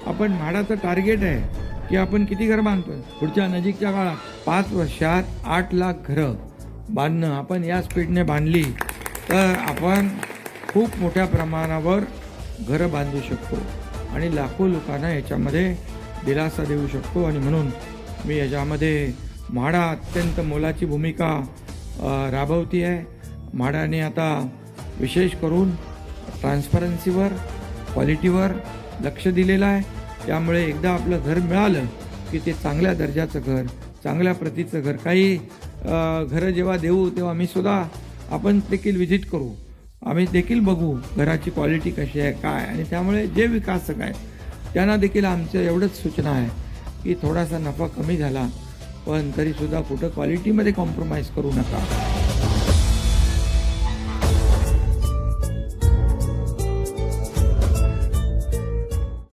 आपण म्हाडाचं टार्गेट आहे की आपण किती घरं बांधतोय पुढच्या नजीकच्या काळात 5 वर्षात 8 लाख घरं बांधणं आपण या स्पीडने बांधली तर आपण खूप मोठ्या प्रमाणावर घरं बांधू शकतो आणि लाखो लोकांना याच्यामध्ये दिलासा देऊ शकतो. आणि म्हणून मी याच्यामध्ये म्हाडा अत्यंत मोलाची भूमिका राबवती आहे. म्हाडाने आता विशेष करून ट्रान्सपरन्सीवर क्वालिटीवर लक्ष दिलेलं आहे. त्यामुळे एकदा आपलं घर मिळालं की ते चांगल्या दर्जाचं घर चांगल्या प्रतीचं घर. काही घरं जेव्हा देऊ तेव्हा मी सुद्धा आपण देखील व्हिजिट करू, आम्ही देखील बघू घराची क्वालिटी कशी आहे काय. आणि त्यामुळे जे विकासक आहेत त्यांना देखील आमचं एवढंच सूचना आहे की थोडासा नफा कमी झाला पण तरीसुद्धा कुठं क्वालिटीमध्ये कॉम्प्रोमाइज करू नका.